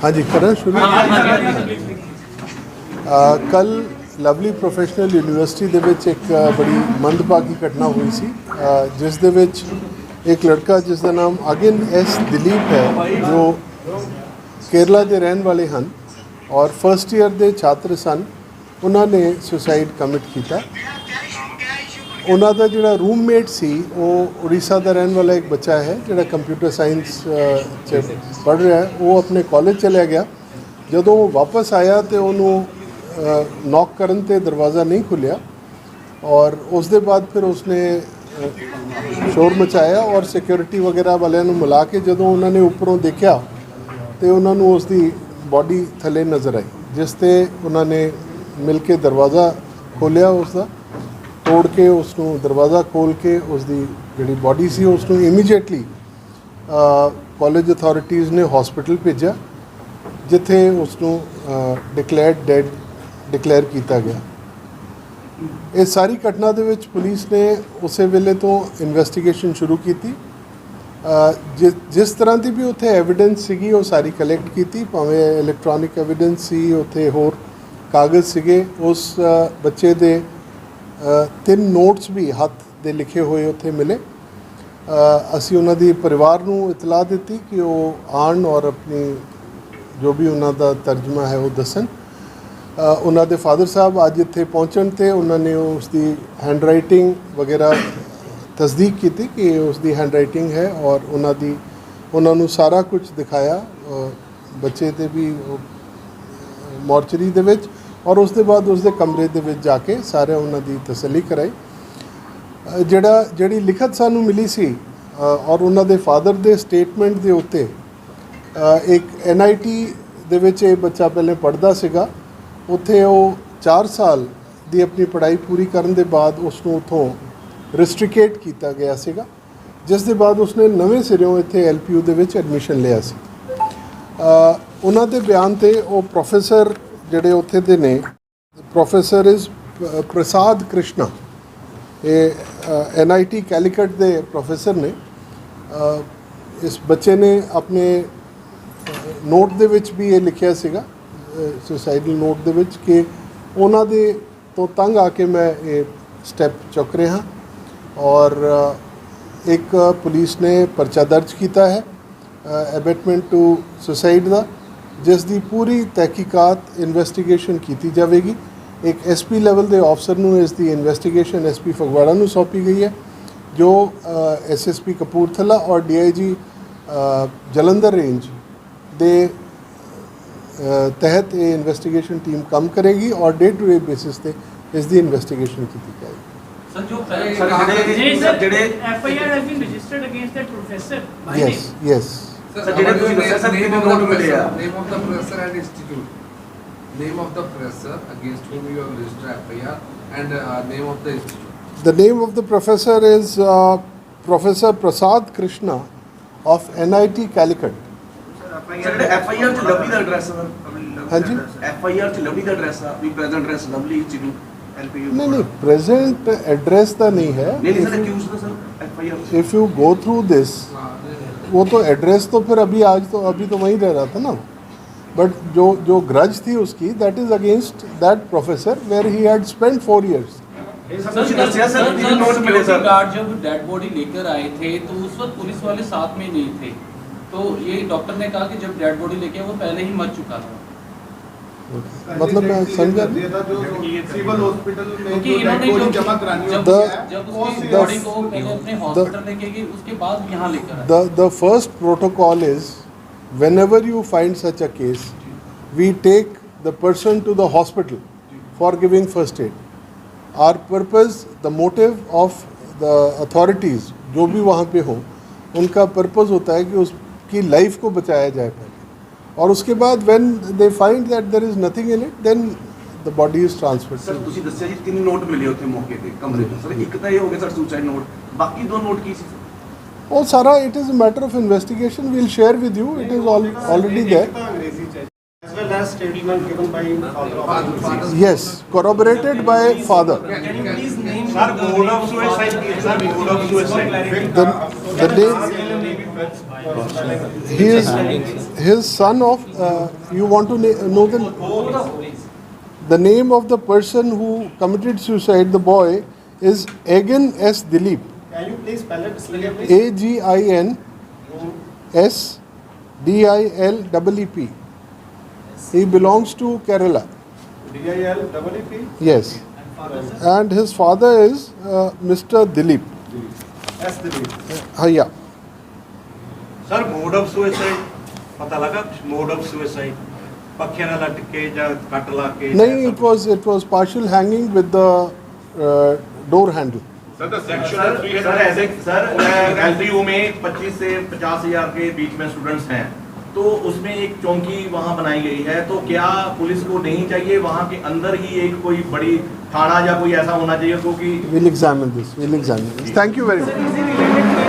हाँ जी, करें शुरू। कल लवली प्रोफेशनल यूनिवर्सिटी ਦੇ ਵਿੱਚ ਇੱਕ ਬੜੀ ਮੰਦਭਾਗੀ ਘਟਨਾ ਹੋਈ ਸੀ, ਜਿਸ ਦੇ ਵਿੱਚ ਇੱਕ ਲੜਕਾ ਜਿਸ ਦਾ ਨਾਮ ਅਗਿਨ ਐਸ ਦਿਲੀਪ ਹੈ, ਜੋ ਕੇਰਲਾ ਦੇ ਰਹਿਣ ਵਾਲੇ ਹਨ ਔਰ ਫਸਟ ਈਅਰ ਦੇ ਛਾਤਰ ਸਨ। ਉਹਨਾਂ ਨੇ ਸੁਸਾਈਡ ਕਮਿਟ ਕੀਤਾ। ਉਹਨਾਂ ਦਾ ਜਿਹੜਾ ਰੂਮਮੇਟ ਸੀ ਉਹ ਉੜੀਸਾ ਦਾ ਰਹਿਣ ਵਾਲਾ ਇੱਕ ਬੱਚਾ ਹੈ ਜਿਹੜਾ ਕੰਪਿਊਟਰ ਸਾਇੰਸ 'ਚ ਪੜ੍ਹ ਰਿਹਾ ਹੈ। ਉਹ ਆਪਣੇ ਕਾਲਜ ਚਲਿਆ ਗਿਆ। ਜਦੋਂ ਉਹ ਵਾਪਸ ਆਇਆ ਤੇ ਉਹਨੂੰ ਨੌਕ ਕਰਨ ਤੇ ਦਰਵਾਜ਼ਾ ਨਹੀਂ ਖੁੱਲਿਆ ਔਰ ਉਸ ਦੇ ਬਾਅਦ ਫਿਰ ਉਸਨੇ ਸ਼ੋਰ ਮਚਾਇਆ ਔਰ ਸਿਕਿਉਰਿਟੀ ਵਗੈਰਾ ਵਾਲਿਆਂ ਨੂੰ ਮਿਲਾ ਕੇ ਜਦੋਂ ਉਹਨਾਂ ਨੇ ਉੱਪਰੋਂ ਦੇਖਿਆ ਤੇ ਉਹਨਾਂ ਨੂੰ ਉਸ ਦੀ ਬੋਡੀ ਥੱਲੇ ਨਜ਼ਰ ਆਈ, ਜਿਸ ਤੇ ਉਹਨਾਂ ਨੇ ਮਿਲ ਕੇ ਦਰਵਾਜ਼ਾ ਖੋਲ੍ਹਿਆ, ਉਸ ਦਾ ਤੋੜ ਕੇ ਉਸ ਨੂੰ ਦਰਵਾਜ਼ਾ ਖੋਲ੍ਹ ਕੇ ਉਸ ਦੀ ਜਿਹੜੀ ਬੋਡੀ ਸੀ ਉਸ ਨੂੰ ਇਮੀਡੀਏਟਲੀ ਕਾਲਜ ਅਥਾਰਟੀਜ਼ ਨੇ ਹਸਪੀਟਲ ਭੇਜਿਆ, ਜਿੱਥੇ ਉਸ ਨੂੰ ਡਿਕਲੇਅਰਡ ਡੈਡ ਡਿਕਲੇਅਰ ਕੀਤਾ ਗਿਆ। ਇਹ ਸਾਰੀ ਘਟਨਾ ਦੇ ਵਿੱਚ ਪੁਲਿਸ ਨੇ ਉਸੇ ਵੇਲੇ ਤੋਂ ਇਨਵੈਸਟੀਗੇਸ਼ਨ ਸ਼ੁਰੂ ਕੀਤੀ। ਜਿਸ ਤਰ੍ਹਾਂ ਦੀ ਵੀ ਉੱਥੇ ਐਵੀਡੈਂਸ ਸੀਗੀ ਉਹ ਸਾਰੀ ਕਲੈਕਟ ਕੀਤੀ, ਭਾਵੇਂ ਇਲੈਕਟ੍ਰੋਨਿਕ ਐਵੀਡੈਂਸ ਸੀ, ਉੱਥੇ ਹੋਰ ਕਾਗਜ਼ ਸੀਗੇ। ਉਸ ਬੱਚੇ ਦੇ 3 ਨੋਟਸ ਵੀ ਹੱਥ ਦੇ ਲਿਖੇ ਹੋਏ ਉੱਥੇ ਮਿਲੇ। ਅਸੀਂ ਉਹਨਾਂ ਦੀ ਪਰਿਵਾਰ ਨੂੰ ਇਤਲਾਹ ਦਿੱਤੀ ਕਿ ਉਹ ਆਉਣ ਔਰ ਆਪਣੀ ਜੋ ਵੀ ਉਹਨਾਂ ਦਾ ਤਰਜਮਾ ਹੈ ਉਹ ਦੱਸਣ। ਉਹਨਾਂ ਦੇ ਫਾਦਰ ਸਾਹਿਬ ਅੱਜ ਇੱਥੇ ਪਹੁੰਚਣ ਤੇ ਉਹਨਾਂ ਨੇ ਉਸ ਦੀ ਹੈਂਡ ਰਾਈਟਿੰਗ ਵਗੈਰਾ ਤਸਦੀਕ ਕੀਤੀ ਕਿ ਉਸ ਦੀ ਹੈਂਡ ਰਾਈਟਿੰਗ ਹੈ ਔਰ ਉਹਨਾਂ ਨੂੰ ਸਾਰਾ ਕੁਝ ਦਿਖਾਇਆ, ਬੱਚੇ ਤੇ ਵੀ ਮੋਰਚਰੀ ਦੇ ਵਿੱਚ, ਔਰ ਉਸ ਦੇ ਬਾਅਦ ਉਸ ਦੇ ਕਮਰੇ ਦੇ ਵਿੱਚ ਜਾ ਕੇ ਸਾਰੇ ਉਹਨਾਂ ਦੀ ਤਸੱਲੀ ਕਰਾਈ। ਜਿਹੜੀ ਲਿਖਤ ਸਾਨੂੰ ਮਿਲੀ ਸੀ ਔਰ ਉਹਨਾਂ ਦੇ ਫਾਦਰ ਦੇ ਸਟੇਟਮੈਂਟ ਦੇ ਉੱਤੇ ਇੱਕ NIT ਦੇ ਵਿੱਚ ਇਹ ਬੱਚਾ ਪਹਿਲੇ ਪੜ੍ਹਦਾ ਸੀਗਾ। ਉੱਥੇ ਉਹ 4 ਸਾਲ ਦੀ ਆਪਣੀ ਪੜ੍ਹਾਈ ਪੂਰੀ ਕਰਨ ਦੇ ਬਾਅਦ ਉਸ ਨੂੰ ਉੱਥੋਂ ਰਿਸਟ੍ਰਿਕੇਟ ਕੀਤਾ ਗਿਆ ਸੀਗਾ, ਜਿਸ ਦੇ ਬਾਅਦ ਉਸਨੇ ਨਵੇਂ ਸਿਰਿਓਂ ਇੱਥੇ LPU ਦੇ ਵਿੱਚ ਐਡਮਿਸ਼ਨ ਲਿਆ ਸੀ। ਉਹਨਾਂ ਦੇ ਬਿਆਨ ਤੇ ਉਹ ਪ੍ਰੋਫੈਸਰ ਜਿਹੜੇ ਉੱਥੇ ਦੇ ਨੇ, ਪ੍ਰੋਫੈਸਰ ਇਜ਼ ਪ੍ਰਸਾਦ ਕ੍ਰਿਸ਼ਨਾ, ਇਹ NIT ਕੈਲੀਕਟ ਦੇ ਪ੍ਰੋਫੈਸਰ ਨੇ। ਇਸ ਬੱਚੇ ਨੇ ਆਪਣੇ ਨੋਟ ਦੇ ਵਿੱਚ ਵੀ ਇਹ ਲਿਖਿਆ ਸੀਗਾ, ਸੁਸਾਈਡਲ ਨੋਟ ਦੇ ਵਿੱਚ, ਕਿ ਉਹਨਾਂ ਦੇ ਤੋਂ ਤੰਗ ਆ ਕੇ ਮੈਂ ਇਹ ਸਟੈਪ ਚੁੱਕ ਰਿਹਾ ਔਰ ਇੱਕ ਪੁਲਿਸ ਨੇ ਪਰਚਾ ਦਰਜ ਕੀਤਾ ਹੈ ਐਬੈਟਮੈਂਟ ਟੂ ਸੁਸਾਈਡ ਦਾ, ਜਿਸ ਦੀ ਪੂਰੀ ਤਹਿਕੀਕਾਤ ਇਨਵੈਸਟੀਗੇਸ਼ਨ ਕੀਤੀ ਜਾਵੇਗੀ। ਇੱਕ SP ਲੈਵਲ ਦੇ ਅਫਸਰ ਨੂੰ ਇਸ ਦੀ ਇਨਵੈਸਟੀਗੇਸ਼ਨ SP ਫਗਵਾੜਾ ਨੂੰ ਸੌਂਪੀ ਗਈ ਹੈ, ਜੋ SSP ਕਪੂਰਥਲਾ ਔਰ DIG ਜਲੰਧਰ ਰੇਂਜ ਦੇ ਤਹਿਤ ਇਹ ਇਨਵੈਸਟੀਗੇਸ਼ਨ ਟੀਮ ਕੰਮ ਕਰੇਗੀ ਔਰ ਡੇ ਟੂ ਡੇ ਬੇਸਿਸ ਤੇ ਇਸ ਦੀ ਇਨਵੈਸਟੀਗੇਸ਼ਨ ਕੀਤੀ ਜਾਏਗੀ। ਸਰ, ਜੋ ਜਿਹੜੇ FIR has been registered against that professor? Yes. Sir, ਜਿਹੜੇ ਤੁਸੀਂ ਦੱਸਿਆ ਸਰ ਕਿੰਨੇ ਨੋਟ ਮਿਲੇ ਆ? Name of the professor and institute. Name of the professor against whom you have registered FIR and name of the institute. The name of the professor is Professor Prasad Krishna of NIT Calicut. ਜਿਹੜੇ FIR ਚ Lovely ਦਾ address ਹੈ? ਹਾਂਜੀ, FIR ਚ Lovely ਦਾ address ਆ ਵੀ present address Lovely institute LPU? नहीं, प्रेजेंट एड्रेस का नहीं है। नहीं सर, एक्यूज था sir FIR। If you go through this, वो तो एड्रेस तो फिर अभी तो वहीं रह रहा था ना, बट जो ग्रज थी उसकी, that is against that professor where he had spent 4 years। Guard जब डेड बॉडी लेकर आए थे तो उस वक्त पुलिस वाले साथ में नहीं थे, तो ये डॉक्टर ने कहा कि जब डेड बॉडी लेके वो पहले ही मर चुका था। मतलब मैं समझा सिविल हॉस्पिटल में कि इन्होंने जो जमा करानी जब उसकी बॉडी को पहले अपने हॉस्पिटल लेके गए, उसके बाद यहाँ लेकर आए। the first protocol is whenever you find such a case, we take the person to the hospital for giving first aid. Our purpose, the motive of the authorities जो भी वहाँ पे हो, उनका पर्पस होता है कि उसकी लाइफ को बचाया जाए पहले, और उसके बाद when they find that there is nothing in it, then the body is transferred. Sir ਤੁਸੀਂ ਦੱਸਿਆ ਜੀ 3 ਨੋਟ ਮਿਲੇ ਉੱਥੇ ਮੌਕੇ ਤੇ ਕਮਰੇ ਤੋਂ। ਸਰ ਇੱਕ ਤਾਂ ਇਹ ਹੋ ਗਿਆ ਸਰ ਸੁਸਾਈਡ ਨੋਟ, ਬਾਕੀ 2 ਨੋਟ ਕੀ ਸੀ ਸਰ? ਉਹ ਸਾਰਾ it is a matter of investigation. We'll share with you. It is already there. as well as statement given by father. Yes, corroborated by father. Can you please name Sir, mode of suicide. Sir, mode of suicide. The name He is his son of. You want to know the name of the person who committed suicide? The boy is Agin S. Dilip. Can you please spell it slowly, please? Agin S Dilep. He belongs to Kerala. DILEEP? Yes. And his father is Mr. Dilip. S. Dilip. Yeah. Sir mode of suicide पता लगा mode of suicide पक्खे ना लट के या cut ला के नहीं, it was partial hanging with the door handle. Sir ऐसे सर एलपीयू में 25 से 50,000 के बीच में स्टूडेंट्स हैं, तो उसमें एक चौकी वहां बनाई गई है, तो क्या पुलिस को नहीं चाहिए वहां के अंदर ही एक कोई बड़ी थाना या कोई ऐसा होना चाहिए क्योंकि We'll examine this. Thank you very much.